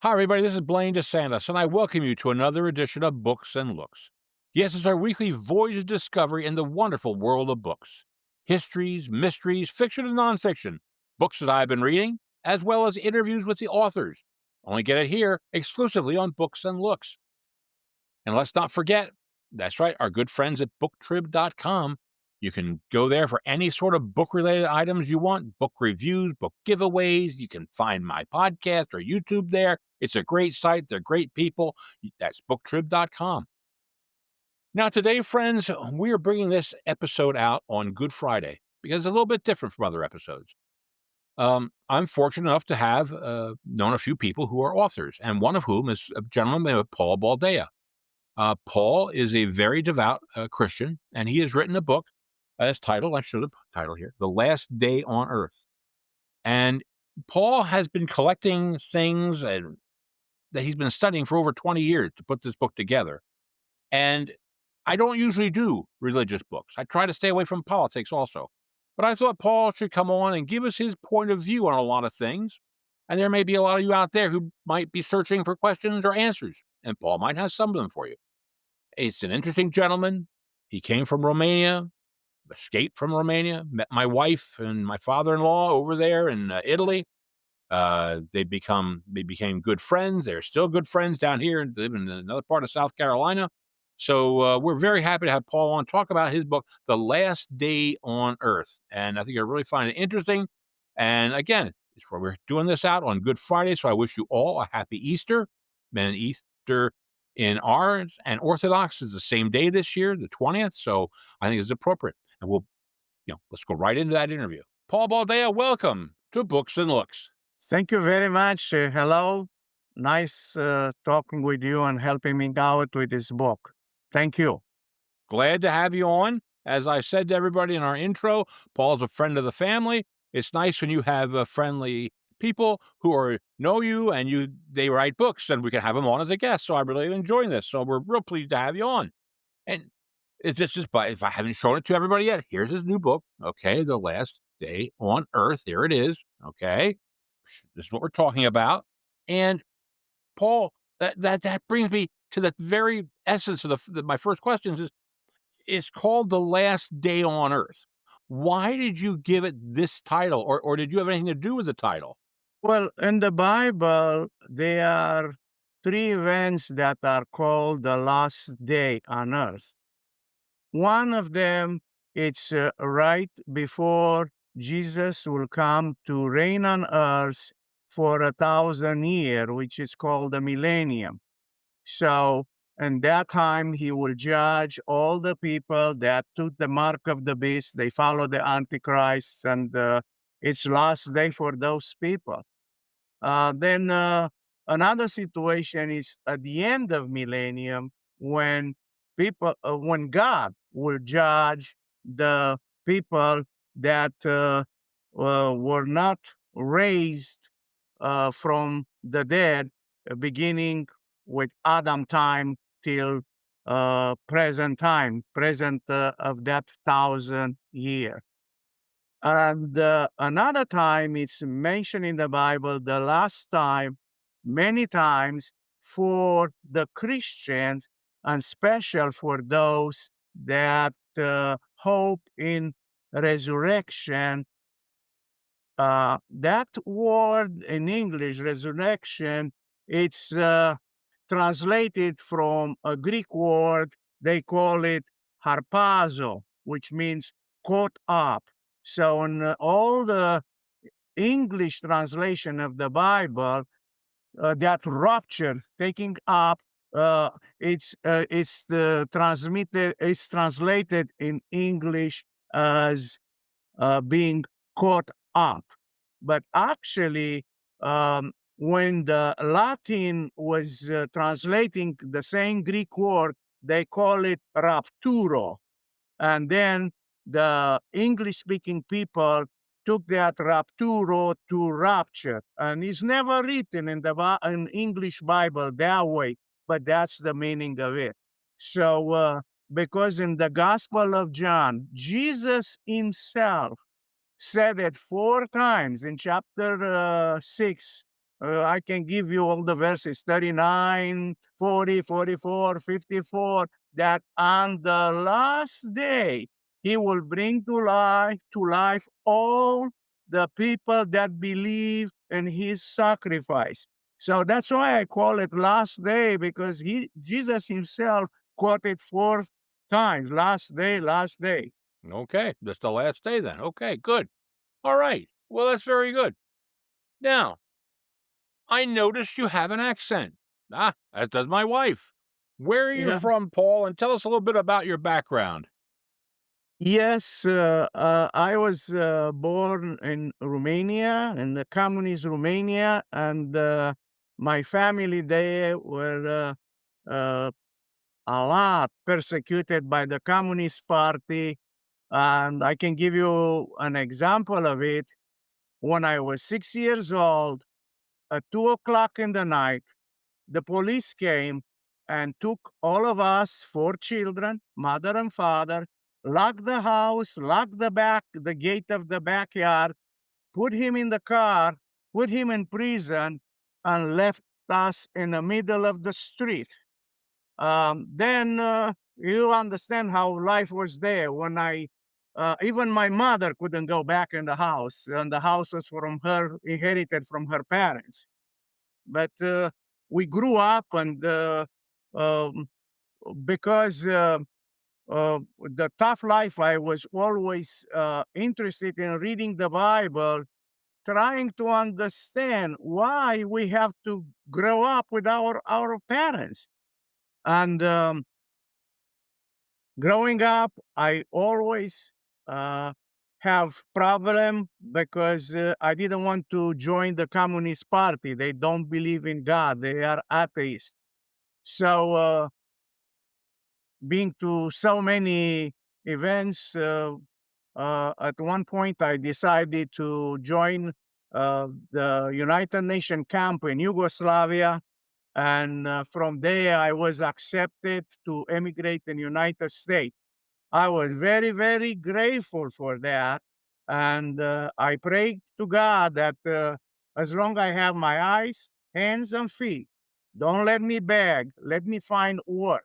Hi, everybody. This is Blaine DeSantis, and I welcome you to another edition of Books and Looks. Yes, it's our weekly voyage of discovery in the wonderful world of books. Histories, mysteries, fiction, and nonfiction. Books that I've been reading, as well as interviews with the authors. Only get it here exclusively on Books and Looks. And let's not forget, that's right, our good friends at booktrib.com. You can go there for any sort of book related items you want, book reviews, book giveaways. You can find my podcast or YouTube there. It's a great site. They're great people. That's booktrib.com. Now, today, friends, we are bringing this episode out on Good Friday because it's a little bit different from other episodes. I'm fortunate enough to have known a few people who are authors, and one of whom is a gentleman named Pavel Baldea. Paul is a very devout Christian, and he has written a book. As titled, I should have title here, The Last Day on Earth. And Paul has been collecting things that he's been studying for over 20 years to put this book together. And I don't usually do religious books. I try to stay away from politics also. But I thought Paul should come on and give us his point of view on a lot of things. And there may be a lot of you out there who might be searching for questions or answers, and Paul might have some of them for you. It's an interesting gentleman. He came from Romania, escaped from Romania, met my wife and my father-in-law over there in Italy. They became good friends. They're still good friends down here and live in another part of South Carolina. So we're very happy to have Paul on talk about his book, The Last Day on Earth. And I think you'll really find it interesting. And again, it's where we're doing this out on Good Friday. So I wish you all a happy Easter. And Easter in ours and Orthodox is the same day this year, the 20th. So I think it's appropriate. And let's go right into that interview. Paul Baldea, welcome to Books and Looks. Thank you very much. Hello. Nice talking with you and helping me out with this book. Thank you. Glad to have you on. As I said to everybody in our intro, Paul's a friend of the family. It's nice when you have friendly people who know you and they write books, and we can have them on as a guest. So I'm really enjoying this. So we're real pleased to have you on. And if I haven't shown it to everybody yet, here's his new book. Okay, The Last Day on Earth. Here it is. Okay, this is what we're talking about. And Paul, that brings me to the very essence of my first questions is it's called The Last Day on Earth. Why did you give it this title, or did you have anything to do with the title? Well, in the Bible, there are three events that are called the last day on earth. One of them, it's right before Jesus will come to reign on earth for 1,000 years, which is called the millennium. So, in that time, he will judge all the people that took the mark of the beast. They follow the Antichrist, and it's last day for those people. Then another situation is at the end of millennium when God will judge the people that were not raised from the dead, beginning with Adam time till present time, present of that 1,000 year. And another time it's mentioned in the Bible, the last time, many times for the Christians, and special for those that hope in resurrection. That word in English, resurrection, it's translated from a Greek word. They call it harpazo, which means caught up. So in all the English translation of the Bible, that rupture, taking up, it's translated in English as being caught up. But actually, when the Latin was translating the same Greek word, they call it rapturo. And then the English speaking people took that rapturo to rapture. And it's never written in the in English Bible that way, but that's the meaning of it. So, because in the Gospel of John, Jesus himself said it 4 times in chapter 6 I can give you all the verses 39, 40, 44, 54. That on the last day he will bring to life all the people that believe in his sacrifice. So that's why I call it last day, because Jesus himself quoted 4 times, last day, last day. Okay, that's the last day then. Okay, good. All right. Well, that's very good. Now, I noticed you have an accent. Ah, as does my wife. Where are you Yeah. from, Paul? And tell us a little bit about your background. Yes, I was born in Romania, in the communist Romania, and my family there were a lot persecuted by the Communist Party. And I can give you an example of it. When I was 6 years old, at 2 o'clock in the night, the police came and took all of us, 4 children, mother and father, locked the house, locked the gate of the backyard, put him in the car, put him in prison, and left us in the middle of the street. Then you understand how life was there. Even my mother couldn't go back in the house, and the house was from her, inherited from her parents. But we grew up, and um, because the tough life, I was always interested in reading the Bible, trying to understand why we have to grow up with our parents. And growing up, I always uh, have problem because I didn't want to join the Communist Party. They don't believe in God. They are atheists. So, being to so many events, at one point I decided to join the United Nations camp in Yugoslavia. And from there, I was accepted to emigrate in United States. I was very, very grateful for that. And I prayed to God that as long I have my eyes, hands, and feet, don't let me beg, let me find work.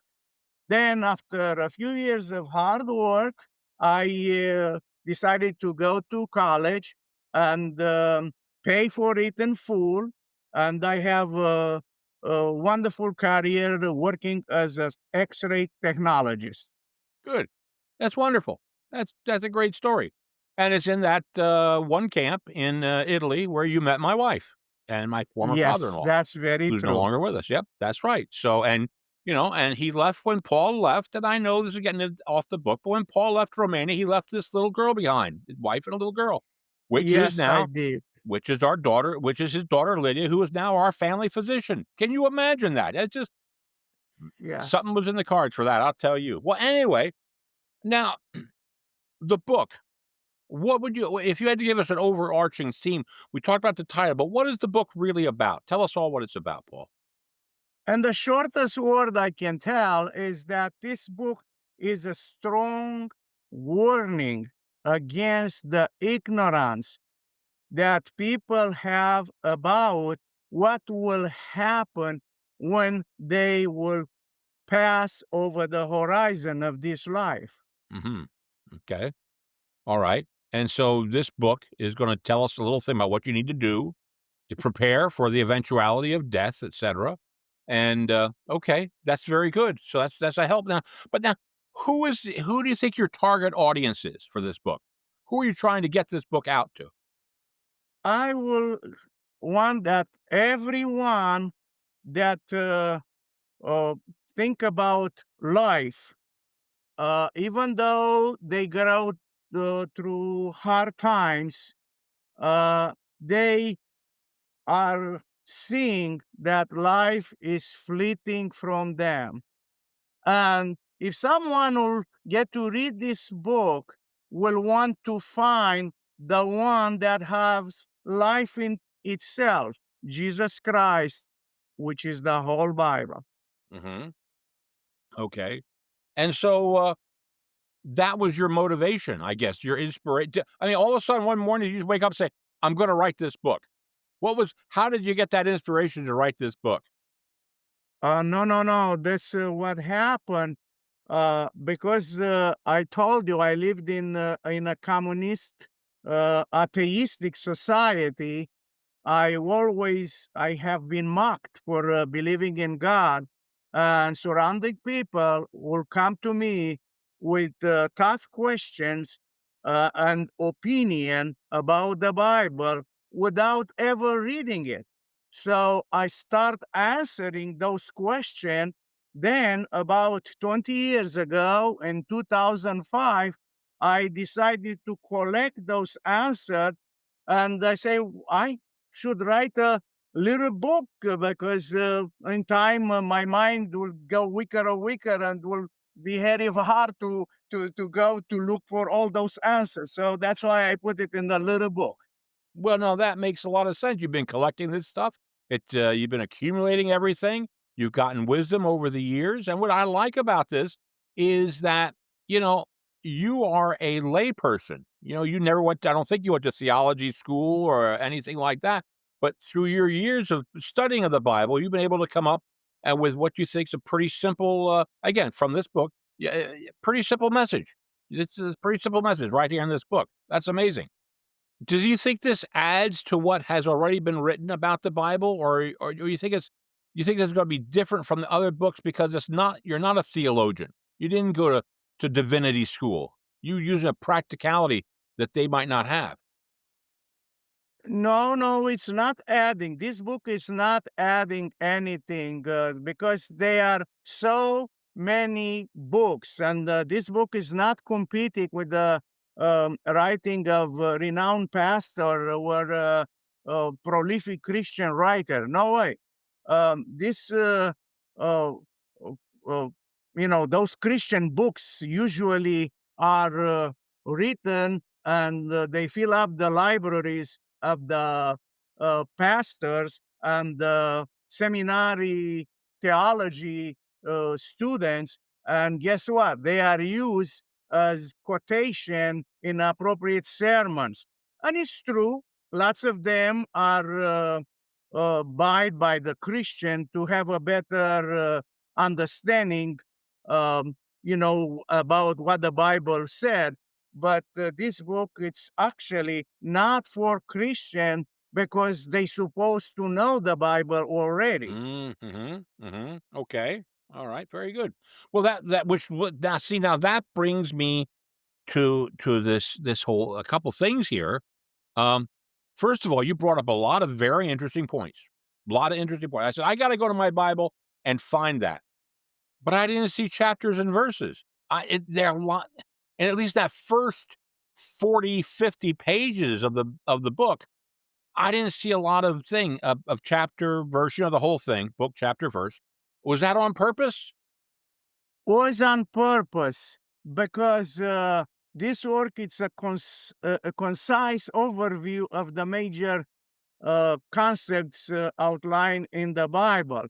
Then, after a few years of hard work, I decided to go to college and pay for it in full. And I have a wonderful career working as an X-ray technologist. Good. That's wonderful. That's a great story. And it's in that one camp in Italy where you met my wife and my former Yes, father-in-law, that's very who's no true. longer with us. Yep, that's right. So, and and he left when Paul left. And I know this is getting it off the book, but when Paul left Romania, he left this little girl behind, his wife and a little girl, which is Yes, I now, did. which is our daughter, which is his daughter Lydia, who is now our family physician. Can you imagine that? It's just Yes. something was in the cards for that. I'll tell you. Well, anyway, now the book. What would you, if you had to give us an overarching theme? We talked about the title, but what is the book really about? Tell us all what it's about, Paul. And the shortest word I can tell is that this book is a strong warning against the ignorance that people have about what will happen when they will pass over the horizon of this life. Hmm. Okay. All right. And so this book is going to tell us a little thing about what you need to do to prepare for the eventuality of death, etc. And okay, that's very good. So that's a help now. But now, who do you think your target audience is for this book? Who are you trying to get this book out to? I will want that everyone that uh, think about life, even though they go through hard times, they are seeing that life is fleeting from them. And if someone will get to read this book, will want to find the one that has life in itself, Jesus Christ, which is the whole Bible. Hmm. Okay. And so that was your motivation, I guess, your inspiration. I mean, all of a sudden one morning you just wake up and say, I'm going to write this book. How did you get that inspiration to write this book? No, no, no. That's what happened. Because I told you I lived in a communist, atheistic society. I have been mocked for believing in God, and surrounding people will come to me with tough questions and opinion about the Bible without ever reading it. So I start answering those questions. Then, about 20 years ago, in 2005, I decided to collect those answers, and I say I should write a little book because in time my mind will go weaker and weaker and will be very hard to go to look for all those answers. So that's why I put it in the little book. Well, no, that makes a lot of sense. You've been collecting this stuff. You've been accumulating everything. You've gotten wisdom over the years. And what I like about this is that, you know, you are a layperson. You never went, I don't think you went to theology school or anything like that. But through your years of studying of the Bible, you've been able to come up and with what you think is a pretty simple, again, from this book, pretty simple message. It's a pretty simple message right here in this book. That's amazing. Do you think this adds to what has already been written about the Bible, or do you think it's going to be different from the other books because you're not a theologian. You didn't go to divinity school. You use a practicality that they might not have. No, no, it's not adding. This book is not adding anything because there are so many books, and this book is not competing with the writing of renowned pastor or prolific Christian writer. No way. This, uh, uh, uh, those Christian books usually are written and they fill up the libraries of the pastors and the seminary theology students. And guess what? They are used as quotation in appropriate sermons. And it's true, lots of them are bought by the Christian to have a better understanding, about what the Bible said. But this book, it's actually not for Christian because they supposed to know the Bible already. Okay. All right. Very good. Well, that which now see now that brings me to this whole a couple things here. Um, First of all, you brought up a lot of very interesting points. A lot of interesting points. I said I got to go to my Bible and find that, but I didn't see chapters and verses. There are a lot, and at least that first 40, 50 pages of the book, I didn't see a lot of of chapter verse. The whole thing, book, chapter, verse. Was that on purpose? Was on purpose because this work it's a concise overview of the major concepts outlined in the Bible.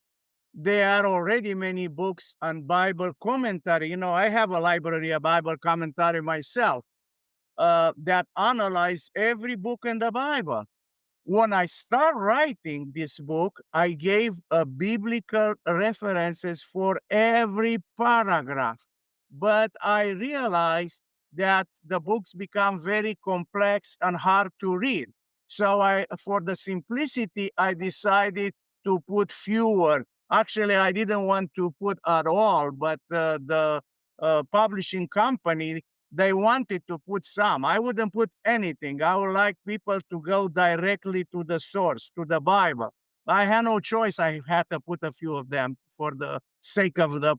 There are already many books on Bible commentary. I have a library of Bible commentary myself that analyze every book in the Bible. When I start writing this book, I gave biblical references for every paragraph. But I realized that the books become very complex and hard to read. So for the simplicity, I decided to put fewer. Actually, I didn't want to put at all, but the publishing company they wanted to put some. I wouldn't put anything. I would like people to go directly to the source, to the Bible. I had no choice. I had to put a few of them for the sake of the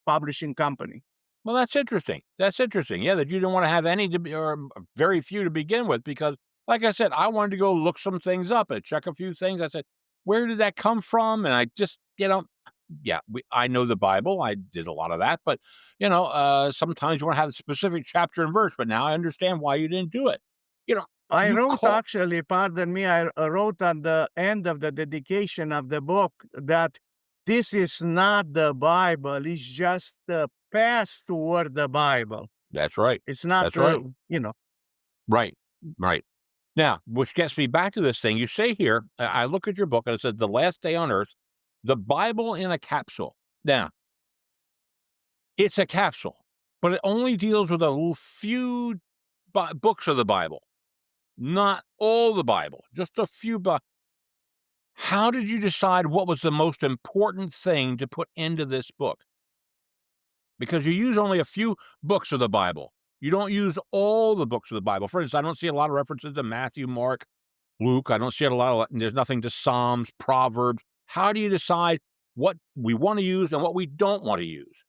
publishing company. Well, that's interesting. That's interesting. Yeah, that you didn't want to have any or very few to begin with, because, like I said, I wanted to go look some things up and check a few things. I said, where did that come from? And I just, yeah, I know the Bible. I did a lot of that, but sometimes you want to have a specific chapter and verse. But now I understand why you didn't do it. I You wrote call actually, pardon me, I wrote at the end of the dedication of the book that this is not the Bible, it's just the path toward the Bible. That's right. It's not, That's right. Right. Right. Now, which gets me back to this thing. You say here, I look at your book and it says the last day on earth, the Bible in a capsule. Now, it's a capsule, but it only deals with a few books of the Bible, not all the Bible, just a few. How did you decide what was the most important thing to put into this book? Because you use only a few books of the Bible. You don't use all the books of the Bible. For instance, I don't see a lot of references to Matthew, Mark, Luke. I don't see a lot of, there's nothing to Psalms, Proverbs. How do you decide what we want to use and what we don't want to use?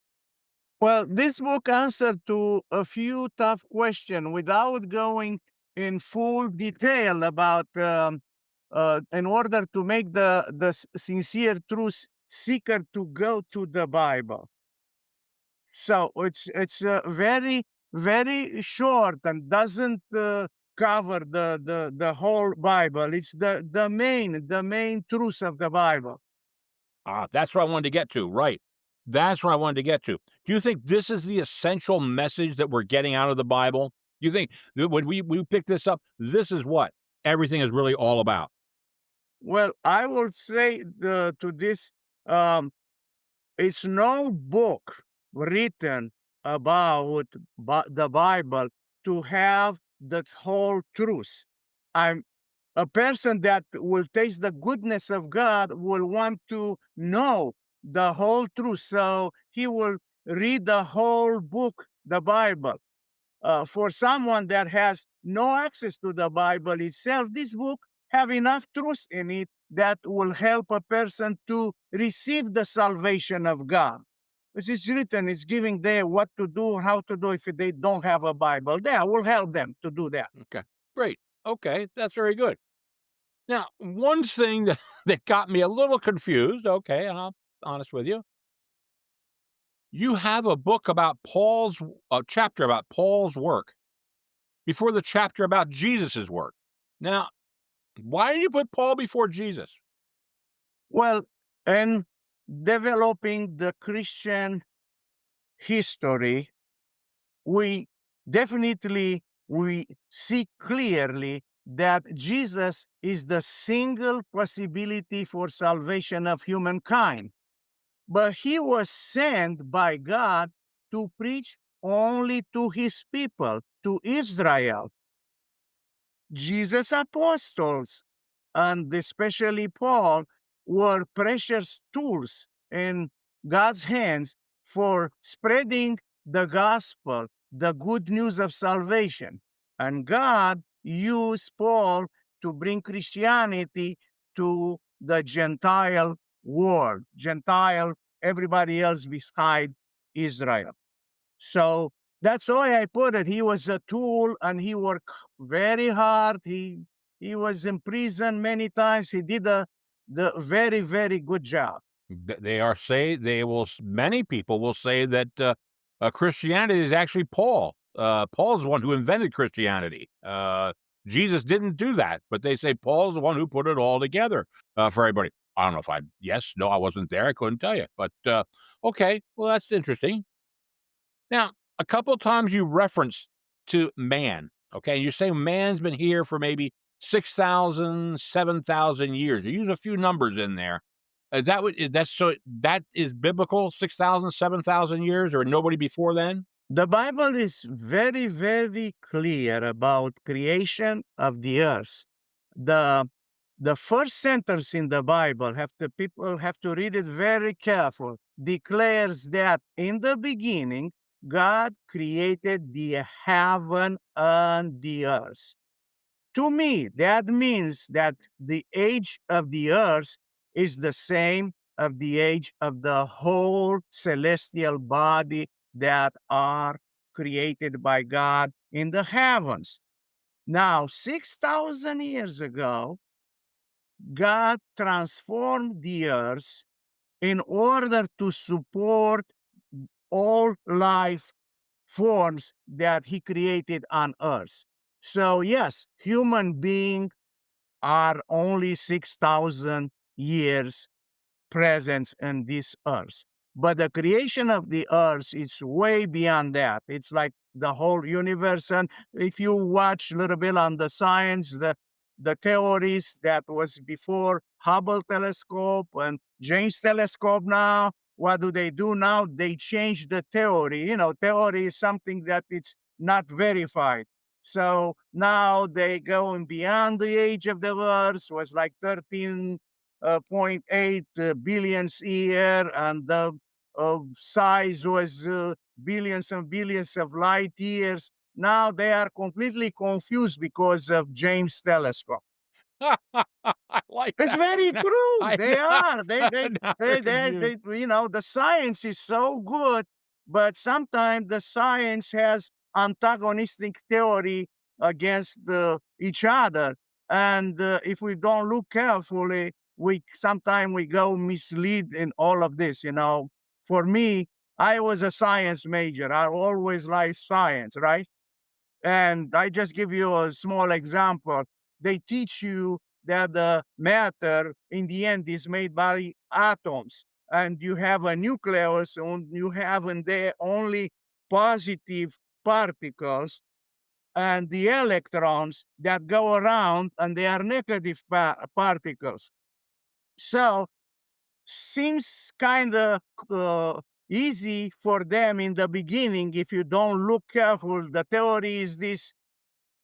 Well, this book answered to a few tough questions without going in full detail about, in order to make the sincere truth seeker to go to the Bible. So it's very very short and doesn't cover the whole Bible. It's the main truths of the Bible. That's what I wanted to get to. Right. That's what I wanted to get to. Do you think this is the essential message that we're getting out of the Bible? You think that when we pick this up, this is what everything is really all about? Well, I will say to this, um, it's no book written about the Bible to have the whole truth. I'm a person that will taste the goodness of God will want to know the whole truth. So he will read the whole book, the Bible. For someone that has no access to the Bible itself, this book have enough truth in it that will help a person to receive the salvation of God. As it's written, it's giving them what to do, how to do if they don't have a Bible. That will help them to do that. Okay. Great. Okay. That's very good. Now, one thing that, that got me a little confused, okay, and I'll be honest with you, you have a book about a chapter about Paul's work before the chapter about Jesus's work. Now, why do you put Paul before Jesus? Well, in developing the Christian history, we we see clearly that Jesus is the single possibility for salvation of humankind. But he was sent by God to preach only to his people, to Israel. Jesus' apostles, and especially Paul, were precious tools in God's hands for spreading the gospel, the good news of salvation. And God used Paul to bring Christianity to the Gentile world, Gentile, everybody else beside Israel. So that's why I put it. He was a tool and he worked very hard. He was in prison many times. He did the very, very good job. They are say they will. Many people will say that Christianity is actually Paul. Paul's the one who invented Christianity. Jesus didn't do that, but they say Paul's the one who put it all together for everybody. I don't know if yes, no, I wasn't there. I couldn't tell you, but okay. Well, that's interesting. Now, a couple of times you reference to man, okay? You say man's been here for maybe 6,000, 7,000 years. You use a few numbers in there. Is that what is that so that is biblical, 6,000, 7,000 years or nobody before then? The Bible is very, very clear about creation of the earth. The the first sentence in the Bible people have to read it very careful. Declares that in the beginning God created the heaven and the earth. To me, that means that the age of the earth is the same of the age of the whole celestial body that are created by God in the heavens. Now, 6,000 years ago, God transformed the earth in order to support all life forms that he created on earth. So, yes, human beings are only 6,000 years presence in this earth. But the creation of the earth is way beyond that. It's like the whole universe. And if you watch a little bit on the science, the theories that was before Hubble telescope and James telescope now, what do they do now? They change the theory. You know, theory is something that it's not verified. So now they going beyond the age of the Earth, was like 13.8 billions year, and the size was billions and billions of light years. Now they are completely confused because of James telescope. I like It's that. very Now true. I They are. now they're confused. You know, the science is so good, but sometimes the science has antagonistic theory against each other. And if we don't look carefully, we sometimes we go mislead in all of this. You know, for me, I was a science major. I always like science, right? And I just give you a small example. They teach you that the matter in the end is made by atoms, and you have a nucleus, and you have in there only positive particles, and the electrons that go around, and they are negative particles. So seems kind of easy for them in the beginning if you don't look careful. The theory is this: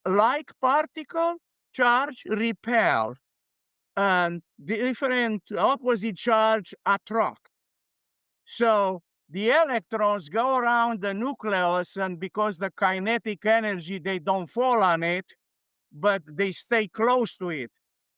like particle, charge repel, and different opposite charge attract. So the electrons go around the nucleus, and because the kinetic energy, they don't fall on it, but they stay close to it.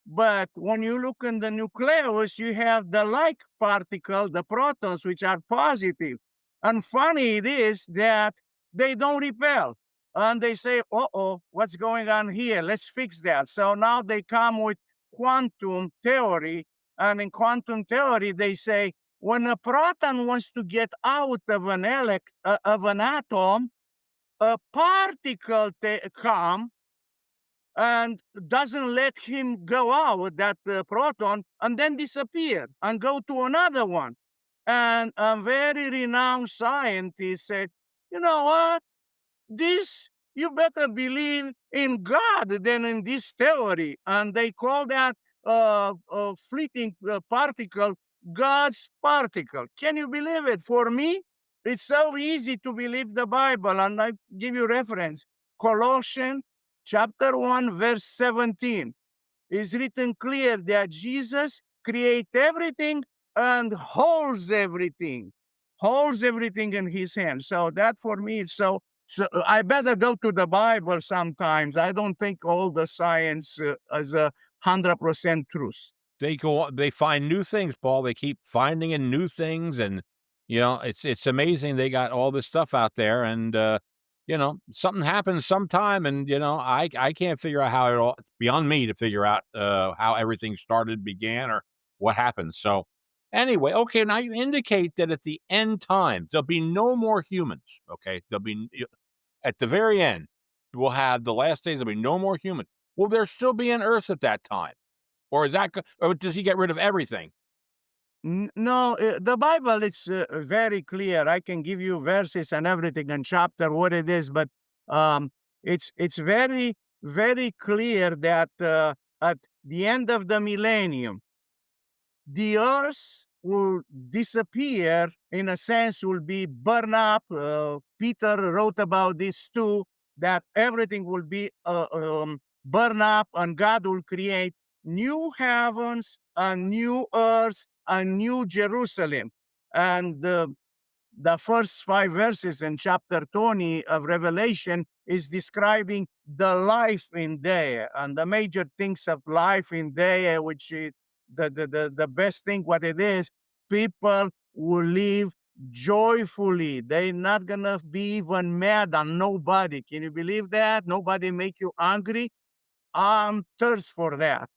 But when you look in the nucleus, you have the like particle, the protons, which are positive. And funny it is that they don't repel. And they say, oh, what's going on here? Let's fix that. So now they come with quantum theory. And in quantum theory, they say when a proton wants to get out of of an atom, a particle come and doesn't let him go out, that proton, and then disappear and go to another one. And a very renowned scientist said, you know what? This, you better believe in God than in this theory. And they call that fleeting particle God's particle. Can you believe it? For me, it's so easy to believe the Bible. And I give you reference. Colossians chapter 1, verse 17 is written clear that Jesus creates everything and holds everything in his hand. So that for me is so I better go to the Bible sometimes. I don't think all the science is 100% truth. They find new things, Paul. They keep finding in new things, and it's amazing they got all this stuff out there, and something happens sometime, and I can't figure out how it all. It's beyond me to figure out how everything started, began, or what happened. So anyway, okay, now you indicate that at the end times there'll be no more humans. Okay, there'll be at the very end. We'll have the last days. There'll be no more humans. Will there still be an Earth at that time? Or is that or does he get rid of everything? No, the Bible is very clear. I can give you verses and everything and chapter what it is, but um, it's very clear that at the end of the millennium, the earth will disappear, in a sense, will be burned up. Peter wrote about this too, that everything will be burned up, and God will create new heavens, a new earth, a new Jerusalem. And the first 5 verses in chapter 20 of Revelation is describing the life in there and the major things of life in there, which is the best thing what it is. People will live joyfully. They're not gonna be even mad on nobody. Can you believe that? Nobody make you angry. I'm thirst for that,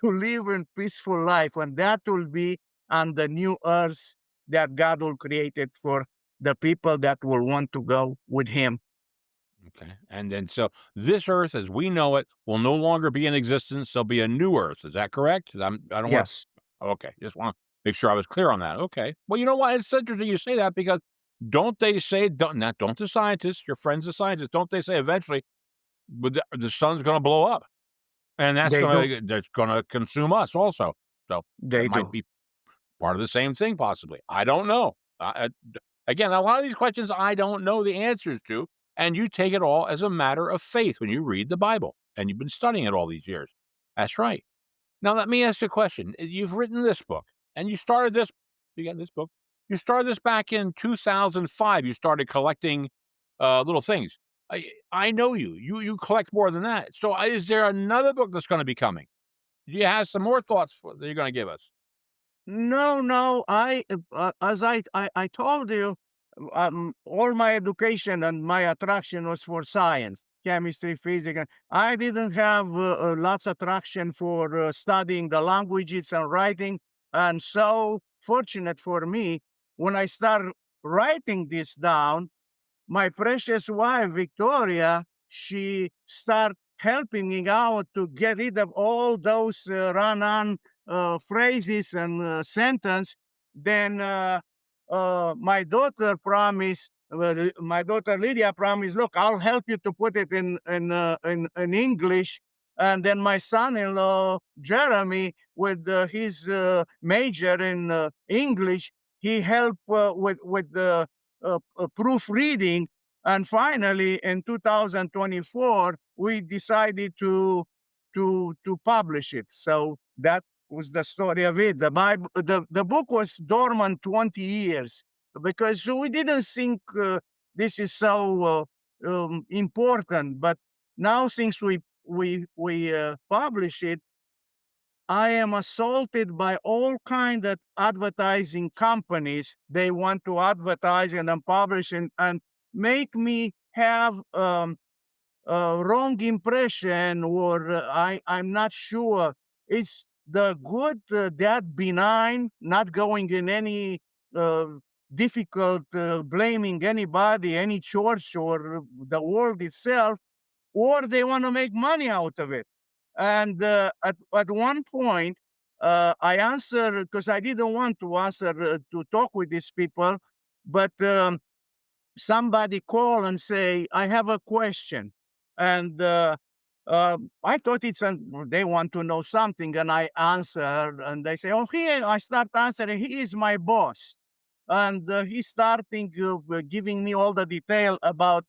to live in peaceful life, and that will be on the new earth that God will create it for the people that will want to go with Him. Okay. And then so this Earth as we know it will no longer be in existence. There'll be a new Earth. Is that correct? I don't want Yes. to. Okay. Just want to make sure I was clear on that. Okay. Well, you know what? It's interesting you say that because Don't they say, don't the scientists, your friends the scientists, don't they say eventually the sun's gonna blow up, and They do. that's gonna consume us also. So, that They might do. be part of the same thing possibly. I don't know. Again, a lot of these questions I don't know the answers to, and you take it all as a matter of faith when you read the Bible, and you've been studying it all these years. That's right. Now let me ask you a question. You've written this book, and you got this book. You started this back in 2005. You started collecting little things. I know you. You collect more than that. So is there another book that's going to be coming? Do you have some more thoughts that you're going to give us? No, no. As I told you, all my education and my attraction was for science, chemistry, physics. And I didn't have lots of attraction for studying the languages and writing. And so, fortunate for me, when I started writing this down, my precious wife Victoria, she start helping me out to get rid of all those run-on phrases and sentence. Then my daughter promised. Well, my daughter Lydia promised, look, I'll help you to put it in English. And then my son-in-law Jeremy, with his major in English, he helped with the proofreading. And finally, in 2024, we decided to publish it. So that was the story of it. The book was dormant 20 years because we didn't think this is so important. But now, since we publish it, I am assaulted by all kind of advertising companies. They want to advertise and then publish and make me have a wrong impression, or I'm not sure. It's the good, that benign, not going in any uh, difficult, blaming anybody, any church or the world itself, or they want to make money out of it. And at one point, I answered because I didn't want to answer to talk with these people, but somebody call and say, "I have a question," and I thought they want to know something, and I answer, and they say, "Oh, here." I start answering. He is my boss, and he's starting giving me all the detail about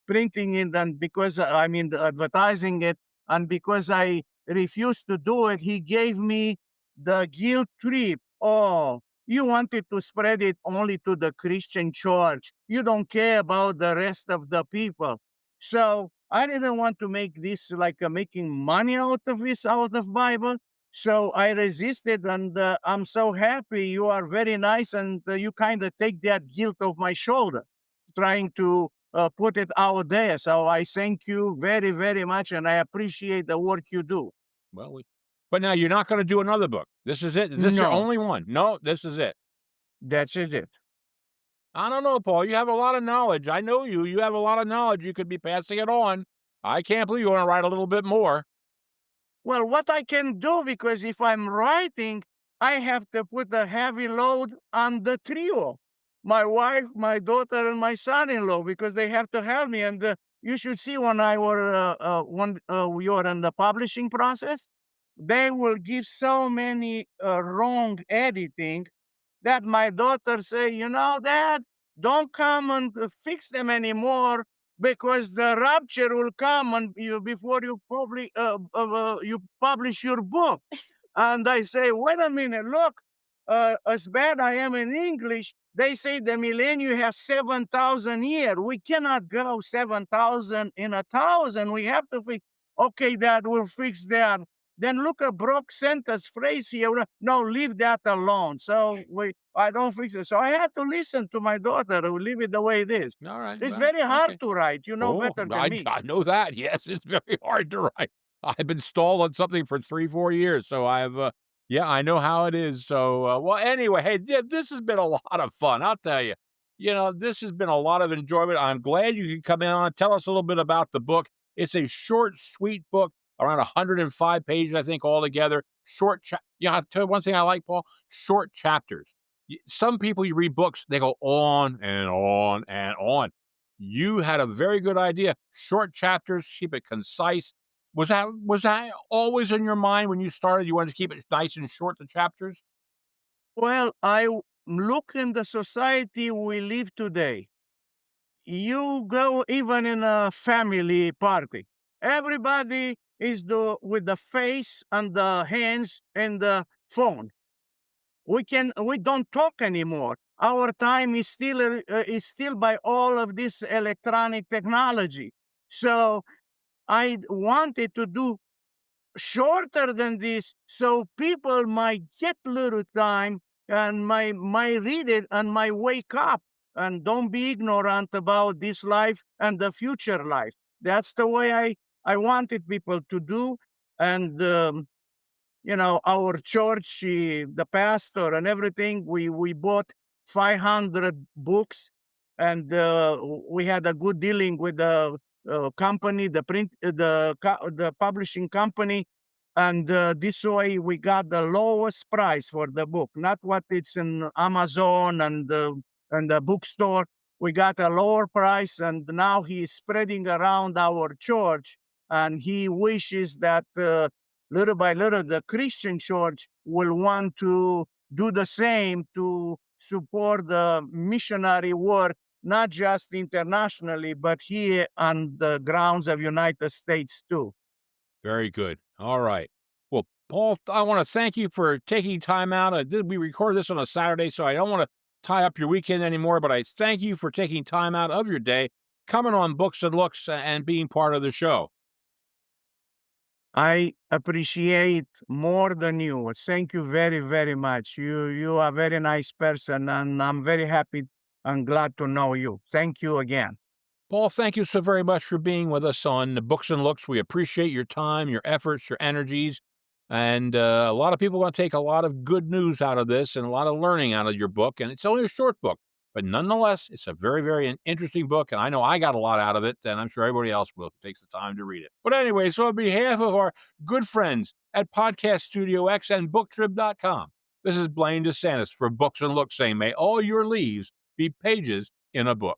printing it, and because I mean advertising it, and because I refused to do it, he gave me the guilt trip. Oh, you wanted to spread it only to the Christian church. You don't care about the rest of the people. So I didn't want to make this like making money out of this, out of Bible. So I resisted, and I'm so happy. You are very nice, and you kind of take that guilt off my shoulder, trying to put it out there. So I thank you very, very much, and I appreciate the work you do. Well, but now you're not going to do another book. This is it. Is this your No, only one? No, this is it. that's just it. I don't know, Paul. You have a lot of knowledge. I know you. You have a lot of knowledge. You could be passing it on. I can't believe you want to write a little bit more. Well, what I can do, because if I'm writing, I have to put a heavy load on the trio, my wife, my daughter, and my son-in-law, because they have to help me. And you should see when we are in the publishing process, they will give so many wrong editing that my daughter say, Dad, don't come and fix them anymore because the rapture will come and before you publish your book. And I say, wait a minute, look, as bad I am in English, they say the millennium has 7,000 years. We cannot go 7,000 in 1,000. We have to fix. Okay, Dad, we'll fix that. Then look a broke sentence phrase here. No, leave that alone. So I don't fix it. So I had to listen to my daughter who leave it the way it is. All right. It's Well, very hard okay. to write. You know Oh, better than me. I know that. Yes, it's very hard to write. I've been stalled on something for 3, 4 years, so yeah, I know how it is. So, well, anyway, hey, this has been a lot of fun. I'll tell you. This has been a lot of enjoyment. I'm glad you could come in on. Tell us a little bit about the book. It's a short, sweet book, around 105 pages, I think, altogether. Short. I'll tell you one thing I like, Paul. Short chapters. Some people, you read books, they go on and on and on. You had a very good idea. Short chapters, keep it concise. Was that always in your mind when you started? You wanted to keep it nice and short, the chapters? Well, look in the society we live today. You go even in a family party. Everybody is with the face and the hands and the phone. We don't talk anymore. Our time is still by all of this electronic technology. So I wanted to do shorter than this so people might get little time and might read it and might wake up and don't be ignorant about this life and the future life. That's the way I wanted people to do. And our church, the pastor and everything, we bought 500 books, and we had a good dealing with the company, the publishing company, and this way we got the lowest price for the book, not what it's in Amazon and the bookstore. We got a lower price, and now he's spreading around our church, and he wishes that little by little, the Christian church will want to do the same to support the missionary work, not just internationally, but here on the grounds of United States too. Very good. All right. Well, Paul, I want to thank you for taking time out. We recorded this on a Saturday, so I don't want to tie up your weekend anymore, but I thank you for taking time out of your day, coming on Books and Looks and being part of the show. I appreciate more than you. Thank you very, very much. You are a very nice person, and I'm very happy and glad to know you. Thank you again. Paul, thank you so very much for being with us on the Books and Looks. We appreciate your time, your efforts, your energies. And a lot of people are going to take a lot of good news out of this and a lot of learning out of your book. And it's only a short book, but nonetheless, it's a very, very interesting book. And I know I got a lot out of it, and I'm sure everybody else will if it takes the time to read it. But anyway, so on behalf of our good friends at Podcast Studio X and BookTrib.com, this is Blaine DeSantis for Books and Looks saying, may all your leaves be pages in a book.